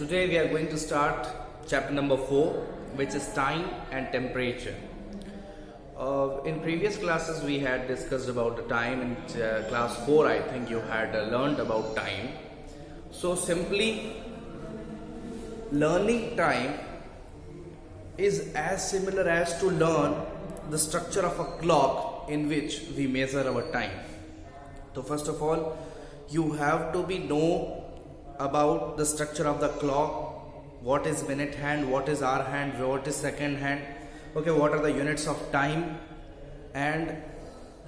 Today we are going to start chapter number 4, which is time and temperature. In previous classes we had discussed about the time. In class 4 I think you had learned about time. So simply learning time is as similar as to learn the structure of a clock in which we measure our time. So first of all you have to know about the structure of the clock. What is minute hand, what is hour hand, what is second hand, okay, what are the units of time, and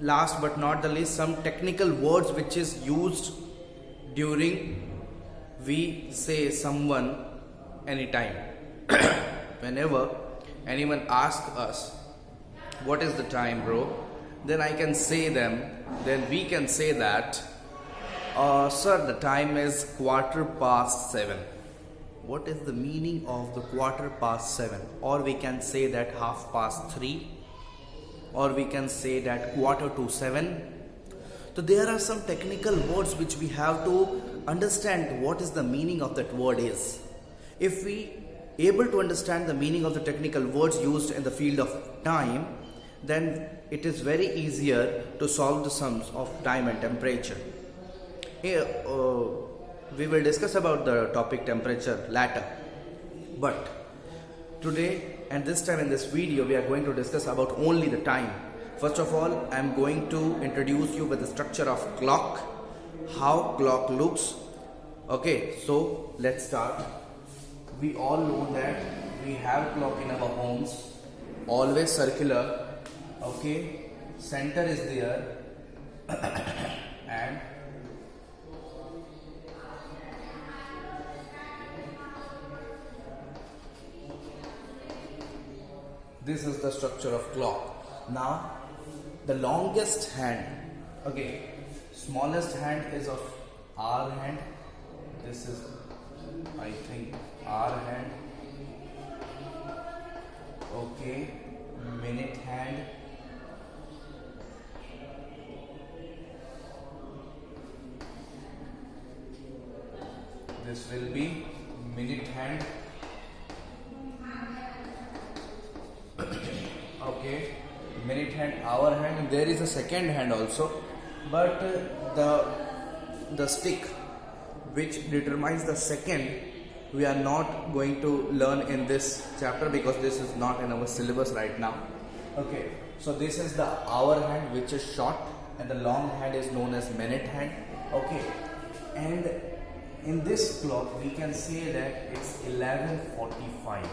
last but not the least some technical words which is used during we say someone anytime. Whenever anyone asks us what is the time, bro, then we can say that sir, the time is 7:15. What is the meaning of the 7:15? Or we can say that 3:30, or we can say that 7:15. So there are some technical words which we have to understand what is the meaning of that word is. If we able to understand the meaning of the technical words used in the field of time, then it is very easier to solve the sums of time and temperature. Here we will discuss about the topic temperature later, but today and this time in this video we are going to discuss about only the time. First of all, I am going to introduce you with the structure of clock, how clock looks. Okay, so let's start. We all know that we have clock in our homes, always circular. Okay, center is there and this is the structure of clock. Now the longest hand, okay, smallest hand is of hour hand. This is I think hour hand. Okay, minute hand. This will be minute hand. Okay, minute hand, hour hand, and there is a second hand also, but the stick which determines the second we are not going to learn in this chapter because this is not in our syllabus right now. Okay, so this is the hour hand which is short, and the long hand is known as minute hand. Okay, and in this clock we can say that it's 11:45.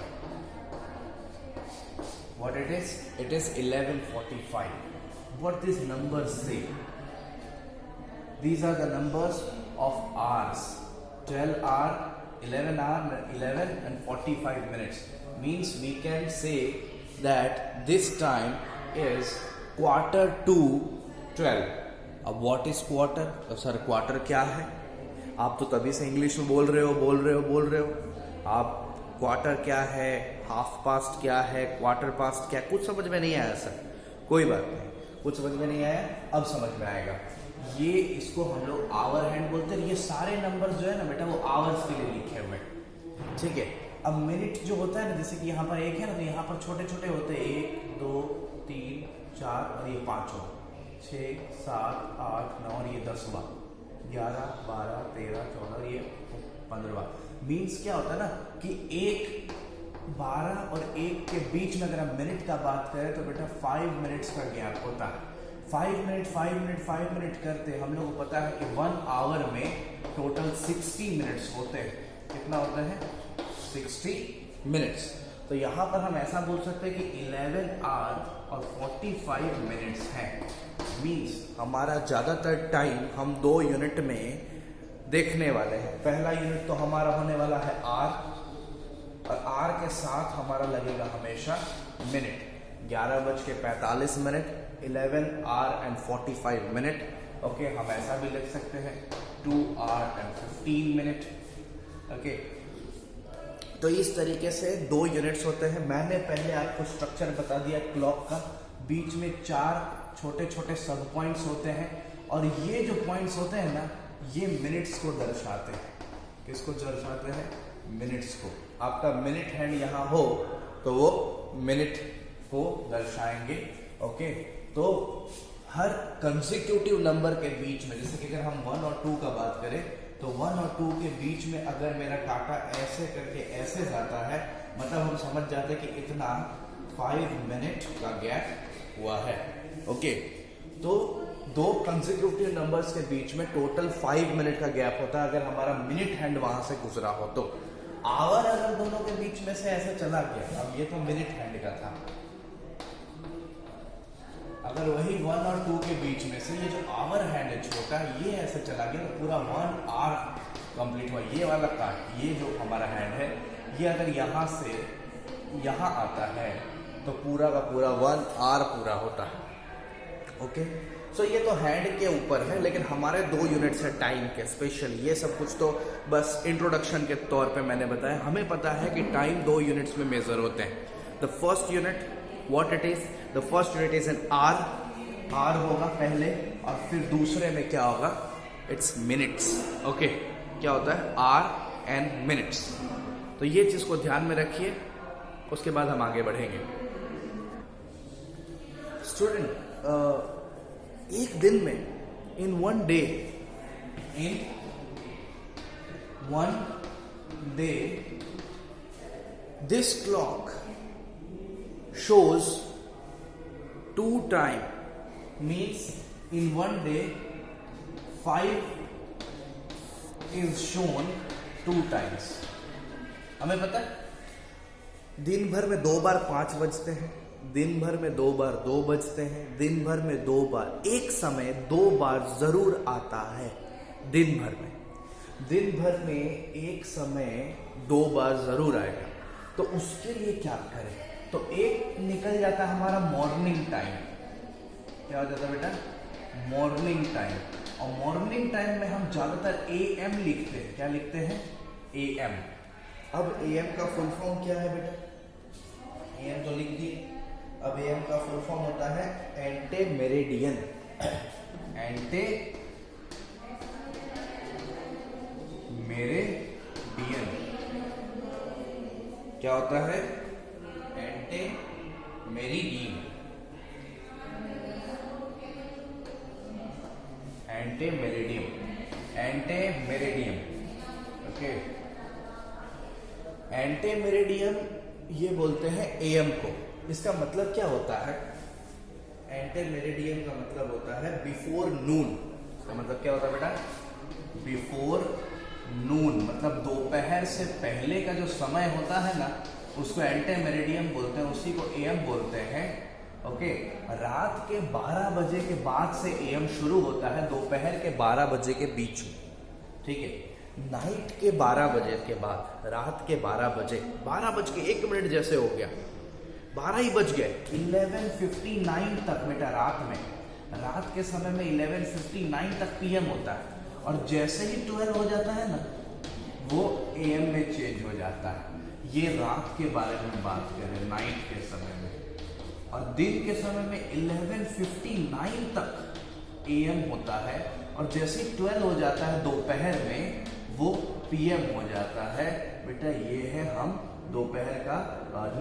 What it is? It is 11:45. What these numbers say? These are the numbers of hours. 12 hour, 11 hour, 11 and 45 minutes. Means we can say that this time is 11:45. अब what is quarter? Sir quarter क्या है? आप तो तभी से English में बोल रहे हो. आप क्वार्टर क्या है, हाफ पास्ट क्या है, क्वार्टर पास्ट क्या, कुछ समझ में नहीं आया सर. कोई बात नहीं, कुछ समझ में नहीं आया, अब समझ में आएगा. ये इसको हम लोग आवर हैंड बोलते हैं. ये सारे नंबर्स जो है ना बेटा वो आवर्स के लिए लिखे हुए हैं, ठीक है. अब मिनट जो होता है ना, जैसे कि यहाँ पर एक है ना, तो यहाँ पर छोटे छोटे होते हैं 1 2 3 4 और ये 5 6 7 8 9 और ये 10वां 11 12 13 14 और ये 15वां. मीन्स क्या होता है ना कि 1 12 और 1 के बीच में अगर हम मिनट का बात करें तो बेटा 5 मिनट्स का गैप होता है. 5 मिनट करते हम लोगों को पता है कि 1 आवर में टोटल 60 मिनट्स होते हैं. कितना होता है? 60 मिनट्स. तो यहाँ पर हम ऐसा बोल सकते हैं कि 11 आवर और 45 मिनट्स हैं. मीन्स हमारा ज़्यादातर टाइम हम 2 यूनिट में देखने वाले हैं. पहला यूनिट तो हमारा होने वाला है आर, और आर के साथ हमारा लगेगा हमेशा minute. 11:45 minute, 11 our and 45 minute. Okay, हम ऐसा भी लिख सकते हैं 2 आवर एंड 15 मिनट. ओके, तो इस तरीके से 2 यूनिट्स होते हैं. मैंने पहले आपको स्ट्रक्चर बता दिया क्लॉक का. बीच में 4 छोटे छोटे सब पॉइंट्स होते हैं, और ये जो पॉइंट्स होते हैं ना, ये मिनट्स को दर्शाते हैं. किसको दर्शाते हैं? मिनट्स को। आपका मिनट हैंड यहाँ हो तो वो मिनट को दर्शाएंगे। ओके, तो हर कंसेक्यूटिव नंबर के बीच में, जैसे कि अगर हम 1 और 2 का बात करें तो 1 और 2 के बीच में अगर मेरा कांटा ऐसे करके ऐसे जाता है, मतलब हम समझ जाते हैं कि इतना 5 मिनट का गैप हुआ है। ओके, तो दो कंसेक्यूटिव नंबर्स के बीच में टोटल 5 मिनट का गैप होता है अगर हमारा मिनट हैंड वहां से गुजरा हो तो। आवर अगर दोनों के बीच में से ऐसे चला गया, अब ये तो मिनट हैंड का था, अगर वही 1 और 2 के बीच में से ये जो आवर हैंड है छोटा, ये ऐसे चला गया तो पूरा 1 आवर कंप्लीट हुआ। ये वाला कार्ड, ये जो हमारा हैंड है, ये अगर यहाँ से यहाँ आता है तो पूरा का पूरा 1 आवर पूरा होता है। ओके, सो ये तो हैंड के ऊपर है, लेकिन हमारे 2 यूनिट्स है टाइम के स्पेशल। ये सब कुछ तो बस इंट्रोडक्शन के तौर पे मैंने बताया। हमें पता है कि टाइम 2 यूनिट्स में मेजर होते हैं। The first unit what it is, the first unit is an hour होगा पहले, और फिर दूसरे में क्या होगा, इट्स मिनट्स। ओके, क्या होता है, आर एंड मिनट्स। तो ये चीज को ध्यान में रखिए, उसके बाद हम आगे बढ़ेंगे। स्टूडेंट, एक दिन में in one day this clock shows 2 time, means in one day 5 is shown 2 times। हमें पता है दिन भर में 2 बार 5 बजते हैं, दिन भर में 2 बार 2 बजते हैं, दिन भर में 2 बार, एक समय 2 बार जरूर आता है दिन भर में। दिन भर में एक समय 2 बार जरूर आएगा, तो उसके लिए क्या करें? तो एक निकल जाता है हमारा मॉर्निंग टाइम। क्या हो जाता है बेटा, मॉर्निंग टाइम। और मॉर्निंग टाइम में हम ज्यादातर AM लिखते हैं। क्या लिखते हैं, AM। अब AM का फुल फॉर्म क्या है बेटा, AM तो लिख दिए। अब AM का फुल फॉर्म होता है एंटे मेरिडियन। एंटे मेरिडियन क्या होता है, ante meridian. Ante meridiem, ante meridiem. Okay, ante meridiem ये बोलते हैं AM को। इसका मतलब क्या होता है, एंटे मेरिडियम का मतलब होता है बिफोर नून। इसका मतलब क्या होता है बेटा, बिफोर नून, मतलब दोपहर से पहले का जो समय होता है ना, उसको एंटे मेरिडियम बोलते हैं, उसी को AM बोलते हैं। ओके, रात के 12 बजे के बाद से AM शुरू होता है, दोपहर के 12 बजे के बीच में। ठीक है, नाइट के 12 बजे के बाद, रात के 12 बजे, 12 बज के 1 मिनट जैसे हो गया, 12 ही बज गए, 11:59 तक बेटा रात में, रात के समय में 11:59 तक PM होता है। और जैसे ही 12 हो जाता है ना, वो AM में चेंज हो जाता है। ये रात के बारे में बात करें, नाइट के समय में। और दिन के समय में 11:59 तक AM होता है, और जैसे ही 12 हो जाता है दोपहर में, वो PM हो जाता है। बेटा ये है, हम दोपहर का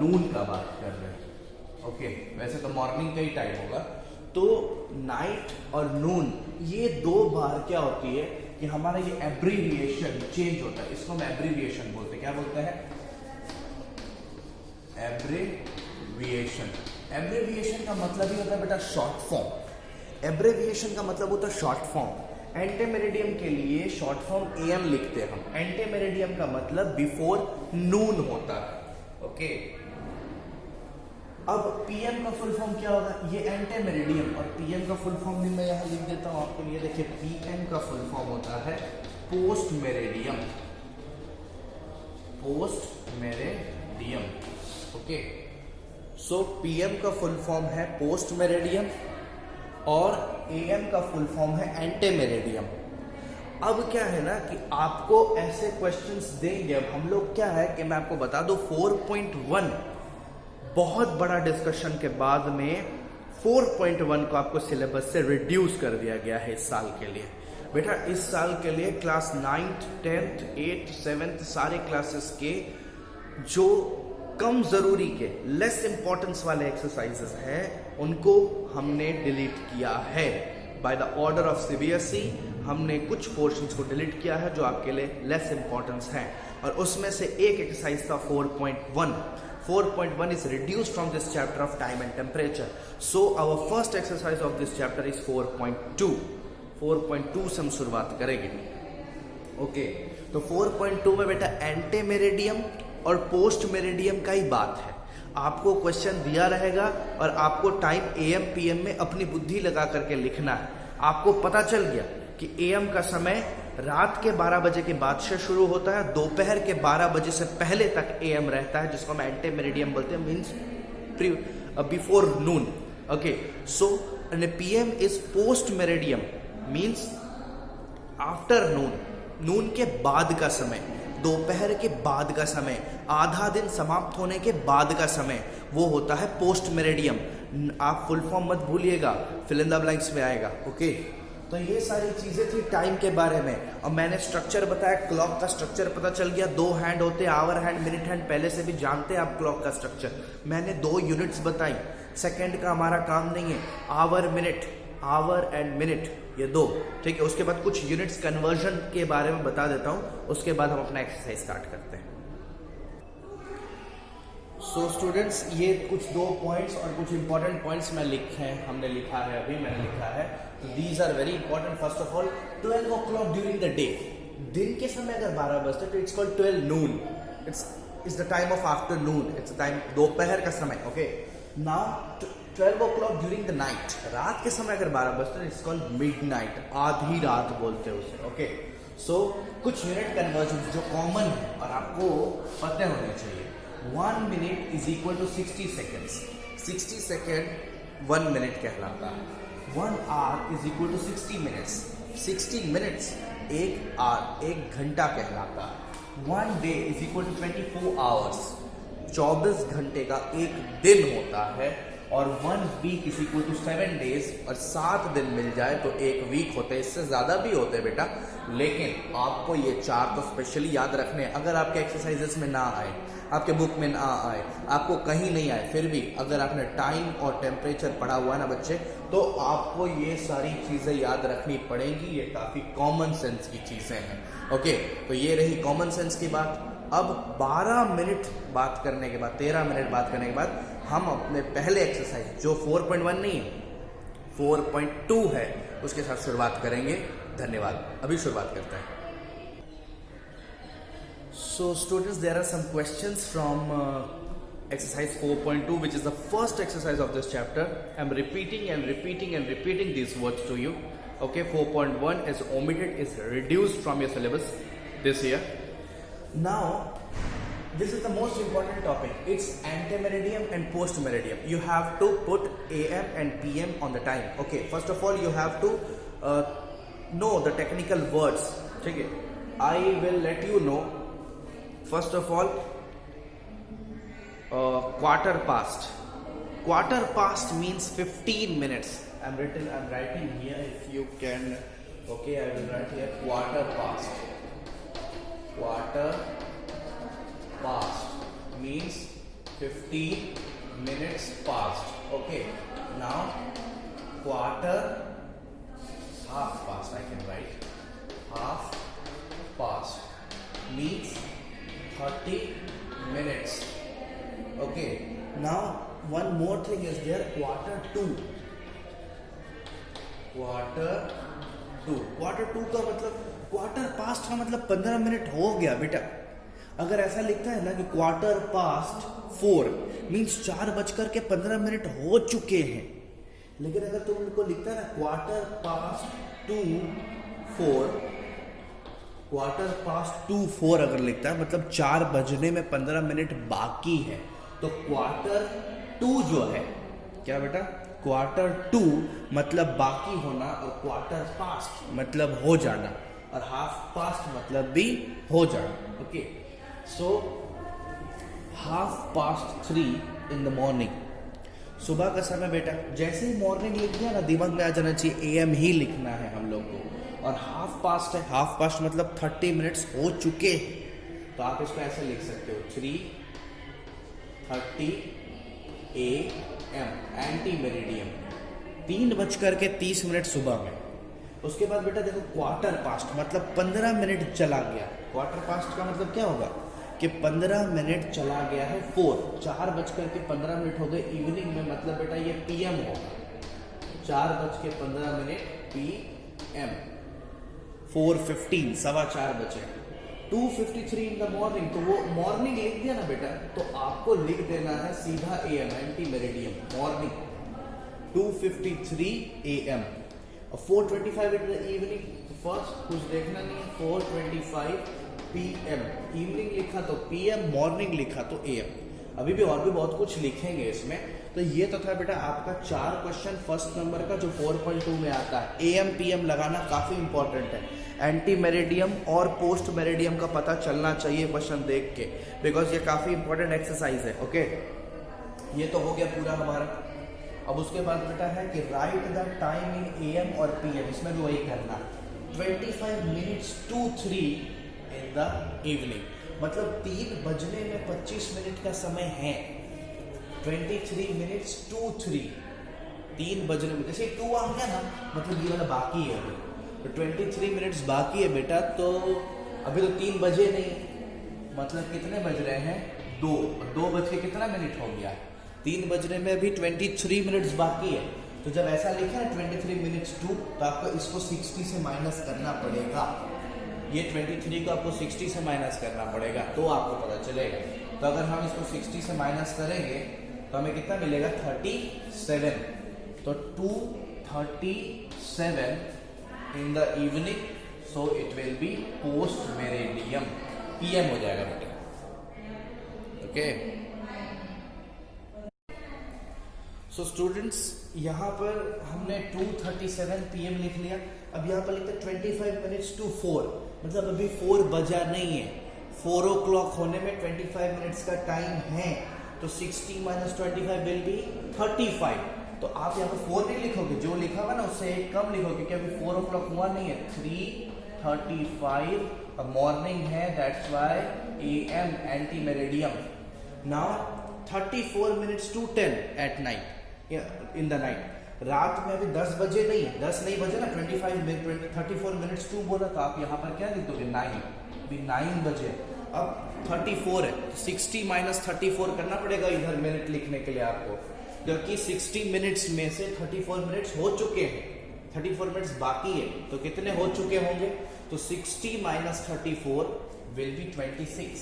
नून का बात कर रहे हैं। ओके, वैसे तो मॉर्निंग का ही टाइम होगा। तो नाइट और नून, ये 2 बार क्या होती है कि हमारा ये एब्रीविएशन चेंज होता है। इसको हम एब्रीविएशन बोलते हैं। क्या बोलते हैं, एब्रीविएशन। एब्रीविएशन का मतलब ही होता है बेटा शॉर्ट फॉर्म। एब्रीविएशन का मतलब होता है शॉर्ट फॉर्म। एंटे मेरिडियम के लिए शॉर्ट फॉर्म AM लिखते हैं हम। एंटे मेरिडियम का मतलब बिफोर नून होता है। ओके, अब PM का फुल फॉर्म क्या होगा, ये एंटे मेरिडियम, और PM का फुल फॉर्म भी मैं यहाँ लिख देता हूँ आपके लिए। देखिए, PM का फुल फॉर्म होता है post meridiem. Post meridiem. Okay, so PM का फुल फॉर्म है पोस्ट मेरिडियम, और AM का फुल फॉर्म है एंटे मेरिडियम। अब क्या है ना कि आपको ऐसे क्वेश्चंस देंगे। अब हम लोग क्या है कि मैं आपको बता दूं, 4.1 बहुत बड़ा डिस्कशन के बाद में 4.1 को आपको सिलेबस से रिड्यूस कर दिया गया है इस साल के लिए। बेटा इस साल के लिए class 9th 10th 8th 7th सारे क्लासेस के जो कम जरूरी के लेस इंपॉर्टेंस वाले एक्सरसाइजेस हैं उनको हमने डिलीट किया है। By the order of CBSE हमने कुछ पोर्शंस को डिलीट किया है जो आपके लिए लेस इंपॉर्टेंस हैं, और उसमें से एक एक्सरसाइज था 4.1। 4.1 is reduced from this chapter of time and temperature. So our first exercise of this chapter is 4.2. 4.2 से हम शुरुआत करेंगे। ओके, तो 4.2 में बेटा एंटे मेरिडियम और पोस्ट मेरिडियम का ही बात है। आपको क्वेश्चन दिया रहेगा और आपको टाइम AM PM में अपनी बुद्धि लगा करके लिखना है। आपको पता चल गया कि AM का समय रात के 12 बजे के बाद से शुरू होता है, दोपहर के 12 बजे से पहले तक AM रहता है, जिसको हम एंटे मेरिडियम बोलते हैं, means before noon. Okay, so PM is post meridiem, means after noon, noon के बाद का समय, दोपहर के बाद का समय, आधा दिन समाप्त होने के बाद का समय, वो होता है पोस्ट मेरिडियम। आप फुल फॉर्म मत भूलिएगा, फिल इन द ब्लैंक्स में आएगा। ओके, तो ये सारी चीजें थी टाइम के बारे में। और मैंने स्ट्रक्चर बताया, क्लॉक का स्ट्रक्चर पता चल गया, 2 हैंड होते हैं, आवर हैंड, मिनट हैंड, पहले से भी जानते हैं आप क्लॉक का स्ट्रक्चर। मैंने 2 यूनिट्स बताई, सेकंड का हमारा काम नहीं है, our minute, our and minute, ये 2, ठीक है। उसके बाद कुछ यूनिट्स कन्वर्जन के बारे में बता देता हूं, उसके बाद हम अपना एक्सरसाइज स्टार्ट करते हैं। सो स्टूडेंट्स, ये कुछ 2 पॉइंट्स और कुछ इंपॉर्टेंट पॉइंट्स हमने लिखा है, अभी मैंने लिखा है। These are very important. First of all 12 o'clock during the day, दिन के समय अगर 12 बजते तो it's called 12 noon, it's the time of afternoon, it's time दोपहर का समय। Okay, now 12 o'clock during the night, रात के समय अगर 12 बजते तो इट्स कॉल्ड मिडनाइट, आधी रात बोलते हैं उसे। ओके, सो कुछ यूनिट कन्वर्जन जो कॉमन है और आपको पता होने चाहिए। 1 minute is equal to 60 seconds. 60 second 1 minute कहलाता है। 1 hour is equal to 60 minutes. 60 minutes 1 hour 1 घंटा कहलाता है। 1 day is equal to 24 hours. 24 घंटे का एक दिन होता है। और 1 week is equal to 7 days, और 7 दिन मिल जाए तो 1 वीक होते हैं। इससे ज्यादा भी होते हैं बेटा, लेकिन आपको ये 4 तो स्पेशली याद रखने हैं। अगर आपके एक्सरसाइजेस में ना आए, आपके बुक में ना आए, आपको कहीं नहीं आए, फिर भी अगर आपने टाइम और टेम्परेचर पढ़ा हुआ है ना बच्चे, तो आपको ये सारी चीजें याद रखनी पड़ेंगी। ये काफी कॉमन सेंस की चीजें हैं। ओके, तो ये रही कॉमन सेंस की बात। अब 12 मिनट बात करने के बाद, 13 मिनट बात करने के बाद, हम अपने पहले एक्सरसाइज जो 4.1 नहीं है 4.2 है, उसके साथ शुरुआत करेंगे। धन्यवाद। अभी शुरुआत करते हैं। So students, there are some questions from exercise 4.2, which is the first exercise of this chapter. I'm repeating and repeating and repeating these words to you. Okay, 4.1 is omitted, is reduced from your syllabus this year. Now, this is the most important topic. It's antemeridiem and postmeridiem. You have to put AM and PM on the time. Okay, first of all, you have to know the technical words. Okay, I will let you know. First of all, quarter past. Quarter past means 15 minutes. I'm writing here. If you can, okay, I will write here quarter past. Quarter past means 15 minutes past. Okay. Now, quarter, half past. I can write half past means 30 minutes. Okay, now one more thing is there, quarter to. Quarter to का मतलब, quarter past का मतलब 15 minute हो गया बेटा। अगर ऐसा लिखता है ना कि क्वार्टर पास्ट 4 मीन्स 4:15 हो चुके हैं, लेकिन अगर तुम उनको लिखता है ना क्वार्टर पास्ट 2 4, क्वार्टर पास्ट 2 4 अगर लिखता है मतलब 4 बजने में 15 मिनट बाकी है, तो क्वार्टर 2 जो है, क्या बेटा, क्वार्टर 2 मतलब बाकी होना, और क्वार्टर पास्ट मतलब हो जाना, और हाफ पास्ट मतलब भी हो जाना। Okay, so half past 3 in the morning, सुबह का समय बेटा। जैसे ही मॉर्निंग लिख दिया ना, दिमाग में आ जाना चाहिए AM ही लिखना है हम लोग को। और हाफ पास्ट है, हाफ पास्ट मतलब 30 मिनट्स हो चुके हैं, तो आप इसको ऐसे लिख सकते हो 3:30 AM एंटी मेरिडियम, 3:30 सुबह में। उसके बाद बेटा देखो क्वार्टर पास्ट मतलब 15 मिनट चला गया। क्वार्टर पास्ट का मतलब क्या होगा कि 15 मिनट चला गया है 4:15 हो गए इवनिंग में, मतलब बेटा ये PM होगा, 4:15 PM, 4:15 4:15 बजे। 2:53 इन द मॉर्निंग, तो वो मॉर्निंग लिख दिया ना बेटा, तो आपको लिख देना है सीधा AM anti meridiem morning 2:53 AM। और 4:25 इन द इवनिंग, फर्स्ट कुछ देखना नहीं है, 4:25 PM, इवनिंग लिखा तो PM, मॉर्निंग लिखा तो AM। अभी भी और भी बहुत कुछ लिखेंगे इसमें। तो ये तो था बेटा आपका 4 क्वेश्चन फर्स्ट नंबर का जो 4.2 में आता है। AM PM लगाना काफी इंपॉर्टेंट है, एंटी मेरिडियम और पोस्ट मेरिडियम का पता चलना चाहिए क्वेश्चन देख के, बिकॉज ये काफी इंपॉर्टेंट एक्सरसाइज है। ओके, ये तो हो गया पूरा हमारा। अब उसके बाद बेटा है कि right the time in AM और PM, इसमें भी वही करना, 25 minutes to 3 in the evening, मतलब 3 बजने में 25 मिनट का समय है। 23 minutes to 3, 3 बजने में, जैसे 2 आ गया ना, मतलब ये वाला बाकी है अभी, तो 23 मिनट्स बाकी है बेटा। तो अभी तो 3 बजे नहीं, मतलब कितने बज रहे हैं, 2 बज के कितना मिनट हो गया, 3 बजने में अभी 23 मिनट्स बाकी है। तो जब ऐसा लिखा है 23 minutes to, तो आपको इसको 60 से माइनस करना पड़ेगा, ये 23 को आपको 60 से माइनस करना पड़ेगा, तो आपको पता चलेगा। तो अगर हम इसको 60 से माइनस करेंगे तो हमें कितना मिलेगा, 37। तो 2:37 in the evening, so it will be post meridiem, PM हो जाएगा बेटा। ओके, सो स्टूडेंट्स यहाँ पर हमने 2:37 PM लिख लिया। अब यहाँ पर लिखते 25 minutes to 4, मतलब अभी 4 बजा नहीं है, 4 o'clock होने में 25 मिनट्स का टाइम है। तो 60 minus 25 विल बी 35। तो आप यहाँ पर 4 नहीं लिखोगे, जो लिखा हुआ ना उससे एक कम लिखोगे, क्योंकि अभी 4 o'clock हुआ नहीं है, 3:35 मॉर्निंग है, that's why AM anti meridiem. Now 34 minutes to 10 at night, in the night, रात में अभी 10 बजे नहीं है, 10 नहीं बजे ना, 34 minutes to बोला, तो आप यहाँ पर क्या लिख दोगे, 9, अभी 9 बजे। अब 34 है, 60 minus 34 करना पड़ेगा इधर मिनट लिखने के लिए आपको, क्योंकि 60 मिनट्स में से 34 मिनट्स हो चुके हैं, 34 मिनट्स बाकी है, तो कितने हो चुके होंगे, तो 60 minus 34 विल बी 26,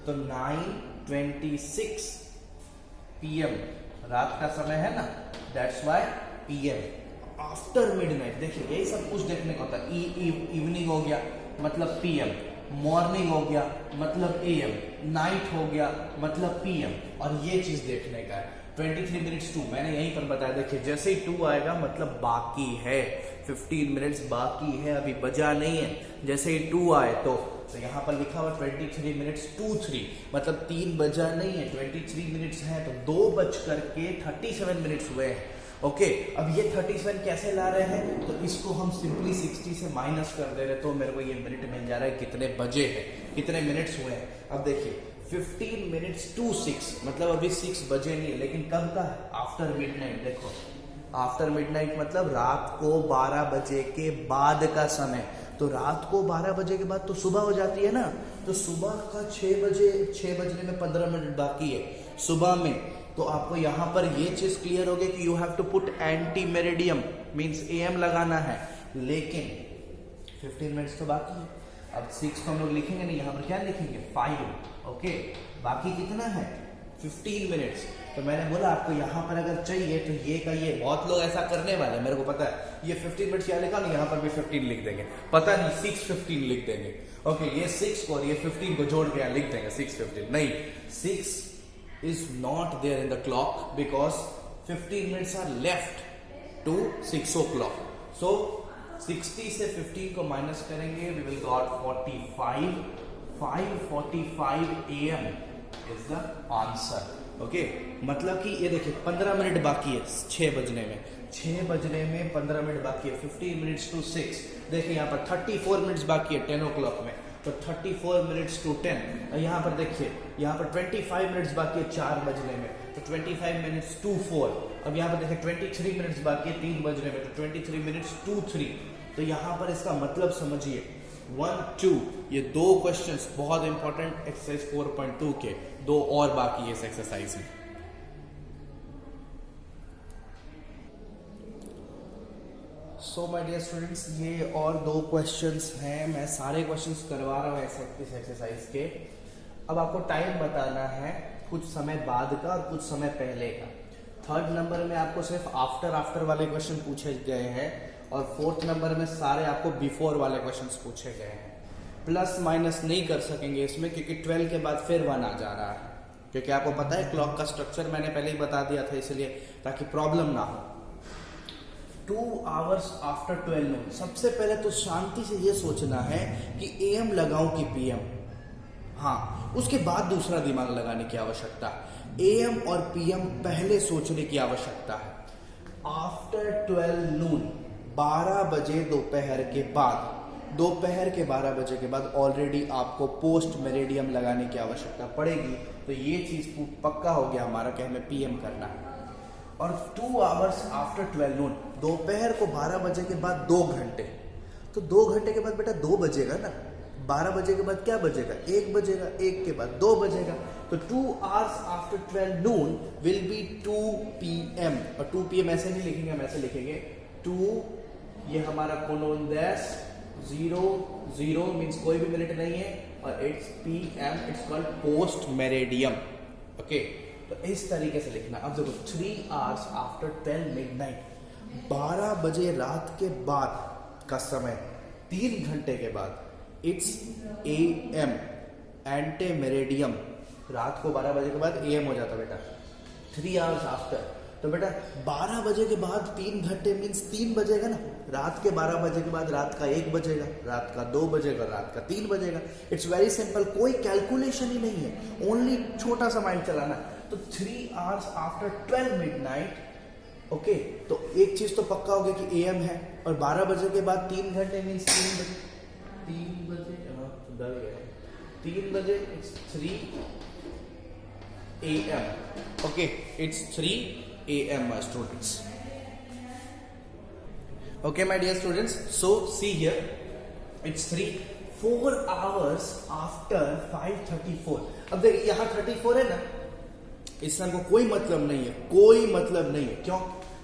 तो 9:26 PM, रात का समय है ना, that's why PM। After midnight, देखिए यही सब कुछ देखने को होता है। इवनिंग हो गया मतलब PM, मॉर्निंग हो गया मतलब AM, नाइट हो गया मतलब PM, और ये चीज देखने का है। 23 minutes to, मैंने यहीं पर बताया, देखिए जैसे ही 2 आएगा मतलब बाकी है, 15 मिनट्स बाकी है, अभी बजा नहीं है। जैसे ही 2 आए तो यहाँ पर लिखा हुआ 23 minutes to 3, मतलब 3 बजा नहीं है, 23 मिनट्स है, तो 2:37 मिनट्स हुए हैं। ओके, अब ये 37 कैसे ला रहे हैं, तो इसको हम सिंपली 60 से माइनस कर दे रहे, तो मेरे को ये मिनट मिल जा रहा है कितने बजे हैं, कितने मिनट्स हुए हैं। अब देखिए 15 minutes to 6, मतलब अभी 6 बजे नहीं है, लेकिन कब का है, आफ्टर मिडनाइट। देखो आफ्टर मिडनाइट मतलब रात को 12 बजे के बाद का समय, तो रात को 12 बजे के बाद तो सुबह हो जाती है ना, तो सुबह का 6 बजने में 15 मिनट बाकी है सुबह में। तो आपको यहाँ पर ये चीज क्लियर हो गई कि you have to put ante meridiem, means AM लगाना है, लेकिन 15 मिनट्स तो बाकी है। अब 6 को हम लोग लिखेंगे नहीं, यहाँ पर क्या लिखेंगे, 5। ओके, बाकी कितना है, 15 मिनट्स। तो मैंने बोला आपको यहाँ पर अगर चाहिए तो ये का ये, बहुत लोग ऐसा करने वाले, मेरे को पता है, ये 15 मिनट्स यहाँ लिखा नहीं, यहाँ पर भी 15 लिख देंगे, पता नहीं 6:15 लिख देंगे। ओके, ये 6 को और ये 15 को जोड़ के यहाँ लिख देंगे 6:15, नहीं, 6 is not there in the clock because 15 minutes are left to 6 o'clock. So 60 से 15 को माइनस करेंगे, we will got 45, 5:45 AM is the answer. Okay, मतलब कि ये देखिए 15 मिनट बाकी है 6 बजने में, 6 बजने में 15 मिनट बाकी है, 15 मिनट्स टू 6। देखिए यहाँ पर 34 मिनट्स बाकी है 10 o'clock में, तो 34 मिनट्स टू 10। और यहाँ पर देखिए यहाँ पर 25 मिनट्स बाकी है 4 बजने में, तो 25 मिनट्स टू 4। अब यहाँ पर देखिए 23 मिनट्स बाकी है 3 बजने में, तो 23 मिनट्स टू 3। तो यहाँ पर इसका मतलब समझिए 1, 2, ये दो क्वेश्चंस बहुत इंपॉर्टेंट एक्सरसाइज 4.2 के, दो और बाकी है इस एक्सरसाइज में। सो माय डियर स्टूडेंट्स, ये और दो क्वेश्चंस हैं, मैं सारे क्वेश्चंस करवा रहा हूँ इस एक्सरसाइज के। अब आपको टाइम बताना है, कुछ समय बाद का और कुछ समय पहले का। थर्ड नंबर में आपको सिर्फ आफ्टर वाले क्वेश्चन पूछे गए हैं, और फोर्थ नंबर में सारे आपको बिफोर वाले क्वेश्चंस पूछे गए हैं। प्लस माइनस नहीं कर सकेंगे इसमें, क्योंकि 12 के बाद फिर 1 आ जा रहा है, क्योंकि आपको पता है क्लॉक का स्ट्रक्चर मैंने पहले ही बता दिया था, इसलिए ताकि प्रॉब्लम ना हो। 2 hours आफ्टर 12 noon। सबसे पहले तो शांति से ये सोचना है कि AM लगाऊं कि PM। हाँ, उसके बाद दूसरा दिमाग लगाने की आवश्यकता है। AM और PM पहले सोचने की आवश्यकता है। आफ्टर 12 noon, 12 बजे दोपहर के बाद, दोपहर के 12 बजे के बाद ऑलरेडी आपको पोस्ट मेरिडियम लगाने की आवश्यकता पड़ेगी। तो ये चीज पक्का हो गया हमारा कि हमें PM करना है। और 2 hours आफ्टर 12 noon, दोपहर को 12 बजे के बाद 2 घंटे, तो 2 घंटे के बाद बेटा 2 बजेगा ना, 12 बजे के बाद क्या बजेगा, 1 बजेगा, 1 के बाद 2 बजेगा। तो 2 hours after 12 noon will be 2 PM। और 2 PM ऐसे नहीं लिखेंगे, हम ऐसे लिखेंगे 2, ये हमारा कोलोन डैश 0 मीन्स कोई भी मिनट नहीं है, और it's PM, it's called post meridiem. Okay, तो इस तरीके से लिखना। अब देखो 3 hours आफ्टर 10 midnight, 12 बजे रात के बाद का समय, 3 घंटे के बाद, इट्स AM, एंटे मेरिडियम। रात को 12 बजे के बाद AM हो जाता बेटा। 3 hours आफ्टर, तो बेटा 12 बजे के बाद 3 घंटे मीन्स 3 बजेगा ना, रात के 12 बजे के बाद रात का 1 बजेगा, रात का 2 बजेगा, रात का 3 बजेगा। इट्स वेरी सिंपल, कोई कैलकुलेशन ही नहीं है, ओनली छोटा सा माइंड चलाना। तो 3 hours आफ्टर 12 midnight, ओके, तो एक चीज तो पक्का हो गया कि AM है, और 12 बजे के बाद 3 घंटे मीन्स 3 बजे, 3 बजे it's 3 AM। Okay, it's 3 AM my students। Okay my dear students, so see here, it's 4 hours after 5:34। अब देखिए यहाँ 34 है ना, इससे हमको कोई मतलब नहीं है, कोई मतलब नहीं है। क्यों?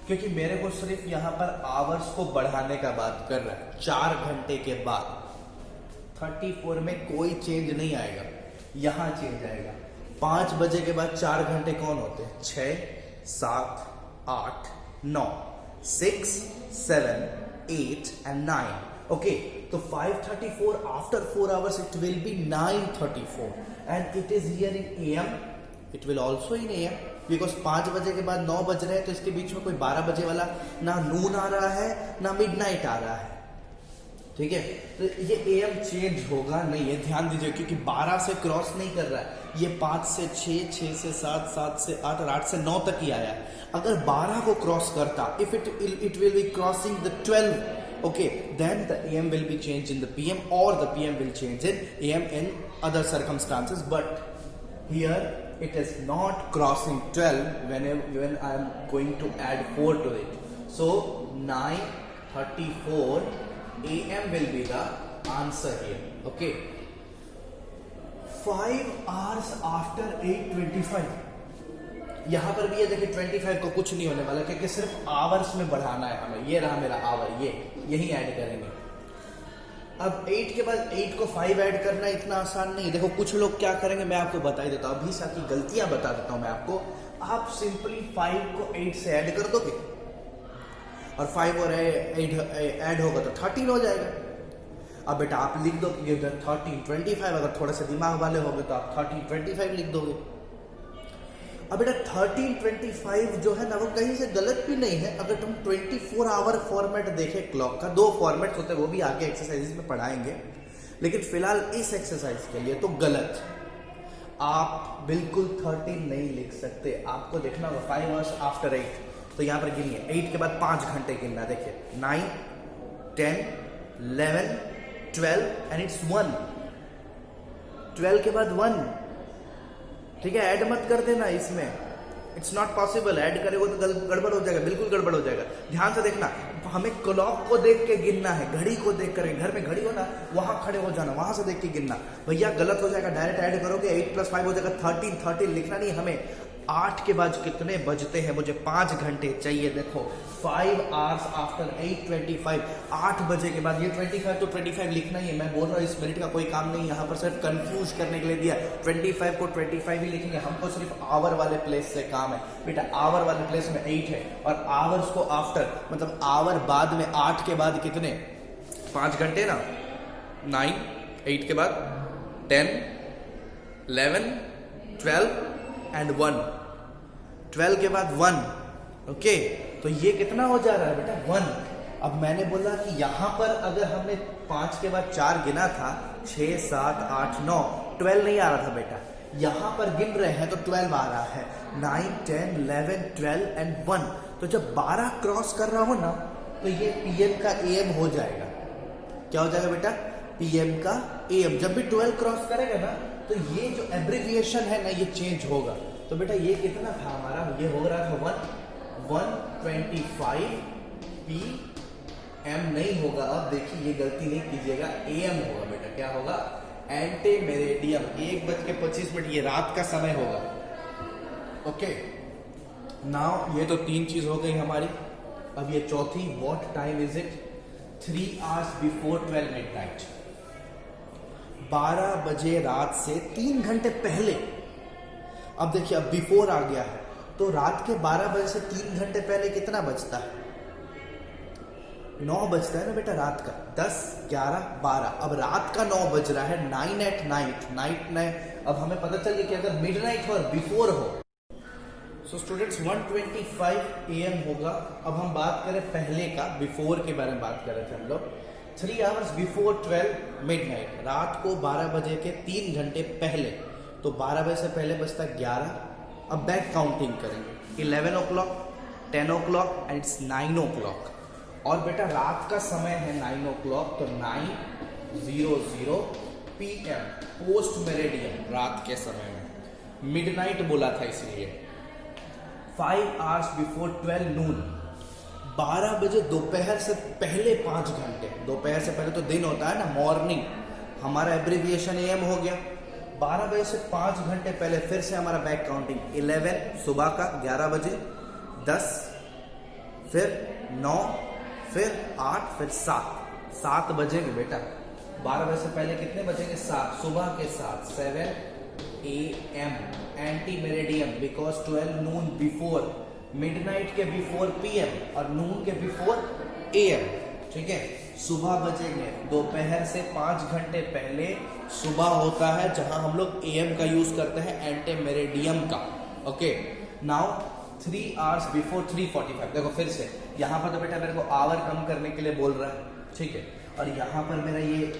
क्योंकि मेरे को सिर्फ यहाँ पर आवर्स को बढ़ाने का बात कर रहा है। 4 घंटे के बाद 34 में कोई चेंज नहीं आएगा, यहाँ चेंज आएगा। 5 बजे के बाद 4 घंटे कौन होते हैं? 6, 7, 8, 9, 6, 7, 8 and 9। Okay, so 5:34 after 4 hours it will be 9:34 and it is here in AM, it will also in AM because 5 बजे के बाद 9 बज रहे हैं, तो इसके बीच में कोई 12 बजे वाला ना नून आ रहा है ना मिडनाइट आ रहा है। ठीक है, तो ये AM चेंज होगा नहीं, ये ध्यान दीजिए, क्योंकि 12 से क्रॉस नहीं कर रहा है, ये 5 से 6, 6 से 7, 7 से 8 और 8 से 9 तक ही आया है। अगर 12 को क्रॉस करता, if it will be crossing the 12, okay, then the AM will be changed in the PM or the PM will change in AM in other circumstances, but here it is not crossing 12 when I am going to add 4 to it. So 9:34 AM will be the answer here. Okay. 5 hours after 8:25, यहां पर भी ये देखिए 25 को कुछ नहीं होने वाला, क्योंकि सिर्फ आवर्स में बढ़ाना है हमें। ये रहा मेरा आवर, ये यही ऐड करेंगे। अब 8 के बाद 8 को 5 ऐड करना इतना आसान नहीं है। देखो कुछ लोग क्या करेंगे, मैं आपको बता ही देता हूं, अभी साथ की गलतियां बता देता हूं मैं आपको। आप सिंपली 5 को 8 से ऐड कर दोगे और 5 और 8 ऐड होगा तो 13 हो जाएगा। अब बेटा आप लिख दो कि 13 25, अगर थोड़े से दिमाग वाले होंगे तो आप 13 25 लिख दोगे। अब बेटा 13 25 जो है ना, वो कहीं से गलत भी नहीं है। अगर तुम 24 आवर फॉर्मेट देखें क्लॉक का, 2 फॉर्मेट होते हैं, वो भी आगे एक्सरसाइजेस में पढ़ाएंगे, लेकिन फिलहाल इस एक्सरसाइज के लिए तो गलत। आप बिल्कुल 13 नहीं लिख सकते, आपको देखना होगा 5 hours आफ्टर 8। तो यहाँ पर गिनिए 8 के बाद 5 घंटे गिनना, देखिए 9, 10, 11, 12 एंड इट्स 1। 12 के बाद 1, ठीक है, ऐड मत कर देना इसमें, इट्स नॉट पॉसिबल। ऐड करेगा तो गड़बड़ हो जाएगा, बिल्कुल गड़बड़ हो जाएगा। ध्यान से देखना, हमें क्लॉक को देख के गिनना है, घड़ी को देख कर। घर में घड़ी हो ना, वहां खड़े हो जाना, वहां से देख के गिनना। भैया गलत हो जाएगा, डायरेक्ट ऐड करोगे 8 + 5 हो जाएगा 13। 13 लिखना नहीं हमें। 8 के बाद कितने बजते हैं, मुझे 5 घंटे चाहिए। देखो 5 hours आफ्टर 8:25, 8 बजे के बाद। ये 25 तो 25 लिखना ही है, मैं बोल रहा हूँ इस मिनट का कोई काम नहीं, यहाँ पर सिर्फ कंफ्यूज करने के लिए दिया। 25 को 25 ही लिखेंगे, हमको सिर्फ आवर वाले प्लेस से काम है बेटा। आवर वाले प्लेस में 8 है, और आवर्स को आफ्टर, मतलब आवर बाद में 8 के बाद कितने, 5 घंटे ना। 9, 8 के बाद 10, 11, 12 एंड 1। 12 के बाद 1, ओके। तो ये कितना हो जा रहा है बेटा, 1। अब मैंने बोला कि यहां पर अगर हमने 5 के बाद 4 गिना था, 6, 7, 8, 9, 12 नहीं आ रहा था बेटा। यहां पर गिन रहे हैं तो 12 आ रहा है। 9, 10, 11, 12 एंड 1। तो जब 12 क्रॉस कर रहा हो ना, तो ये पीएम का एएम हो जाएगा। क्या हो जाएगा बेटा, पीएम का एएम। जब भी 12 क्रॉस करेगा ना, तो ये जो एब्रिविएशन है ना, ये चेंज होगा। तो बेटा ये कितना था हमारा, ये हो रहा था 1:25 PM नहीं होगा। अब देखिए ये गलती नहीं कीजिएगा, AM होगा बेटा। क्या होगा, एंटी मेरिडियम। 1:25, ये रात का समय होगा। ओके, नाउ ये तो 3 चीज हो गई हमारी। अब ये चौथी, what time is it, 3 hours before 12 midnight। 12 बजे रात से 3 घंटे पहले। अब देखिए, अब बिफोर आ गया है, तो रात के 12 बजे से 3 घंटे पहले कितना बजता है, 9 बजता है ना बेटा रात का। 10, 11, 12। अब रात का 9 बज रहा है, 9 at night, नाइट। अब हमें पता चल गया कि अगर मिडनाइट हो और बिफोर हो, सो स्टूडेंट्स 1:25 AM होगा। अब हम बात करें पहले का, बिफोर के बारे में बात कर रहे थे हम लोग। 3 hours बिफोर 12 midnight, रात को 12 बजे के 3 घंटे पहले। तो 12 बजे से पहले बजता 11। अब बैक काउंटिंग करेंगे, 11 o'clock, 10 o'clock and it's 9 o'clock। और बेटा रात का समय है 9 o'clock, तो 9:00 PM, पोस्ट मेरिडियन, रात के समय में। मिडनाइट बोला था इसलिए। 5 hours बिफोर 12 noon, 12 बजे दोपहर से पहले 5 घंटे। दोपहर से पहले तो दिन होता है ना, मॉर्निंग, हमारा एब्रिविएशन AM हो गया। 12 बजे से 5 घंटे पहले फिर से हमारा बैक काउंटिंग, 11 सुबह का 11 बजे, 10, फिर 9, फिर 8, फिर 7 बजेंगे बेटा। 12 बजे से पहले कितने बजेंगे, 7, सुबह के 7, 7 AM, anti meridiem, because 12 noon before, midnight के बिफोर PM और नून के बिफोर AM, ठीक है। सुबह बजेंगे, दोपहर से 5 घंटे पहले सुबह होता है, जहां हम लोग AM का यूज करते हैं, एंटी मेरिडियम का। Okay, now 3 hours before 3:45। देखो फिर से यहाँ पर तो बेटा मेरे को आवर कम करने के लिए बोल रहा है, ठीक है। और यहाँ पर मेरा ये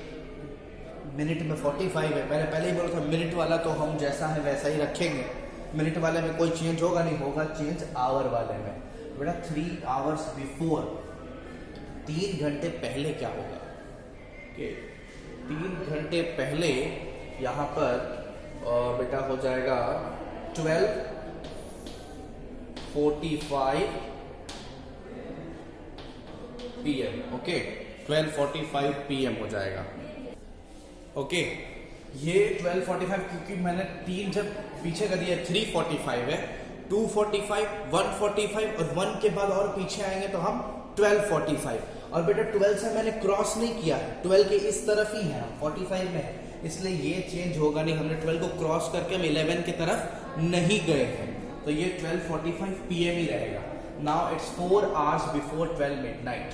मिनट में 45 है। मैंने पहले ही बोला था मिनट वाला तो हम जैसा है वैसा ही रखेंगे, मिनट वाले में कोई चेंज होगा नहीं, होगा चेंज आवर वाले में। बेटा 3 hours बिफोर, 3 घंटे पहले क्या होगा, कि 3 घंटे पहले यहाँ पर बेटा हो जाएगा 12:45 PM। ओके, 12:45 PM हो जाएगा। ओके, ये 12:45 क्योंकि मैंने 3 जब पीछे कर दिया, 3:45 है, 2:45, 1:45 और 1 के बाद और पीछे आएंगे तो हम 12:45। और बेटा 12 से मैंने क्रॉस नहीं किया है, 12 के इस तरफ ही है, 45 में है, इसलिए ये चेंज होगा नहीं। हमने 12 को क्रॉस करके हम 11 की तरफ नहीं गए हैं, तो ये 12:45 PM ही रहेगा। Now it's 4 hours before 12 midnight,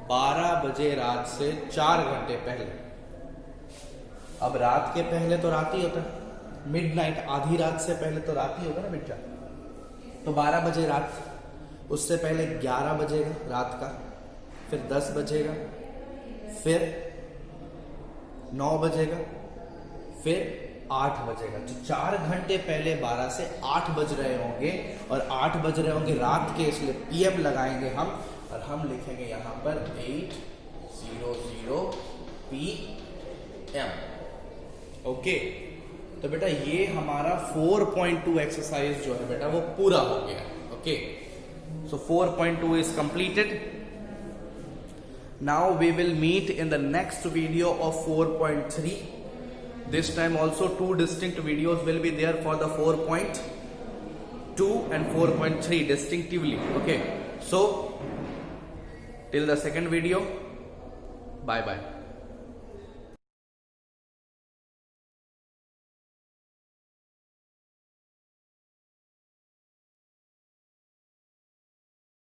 12 बजे रात से 4 घंटे पहले। अब रात के पहले तो रात ही होता है, मिडनाइट आधी रात से पहले तो रात ही होगा ना बेटा। तो 12 बजे रात, उससे पहले 11 बजेगा रात का, फिर 10 बजेगा, फिर 9 बजेगा, फिर 8 बजेगा। तो 4 घंटे पहले 12 से 8 बज रहे होंगे और 8 बज रहे होंगे रात के, इसलिए PM लगाएंगे हम और हम लिखेंगे यहाँ पर 8:00 PM। ओके, तो बेटा ये हमारा 4.2 एक्सरसाइज जो है बेटा वो पूरा हो गया। Okay, so 4.2 is completed. Now we will meet in the next video of 4.3। This time also 2 distinct videos will be there for the 4.2 and 4.3 distinctively. Okay, so till the second video, bye bye.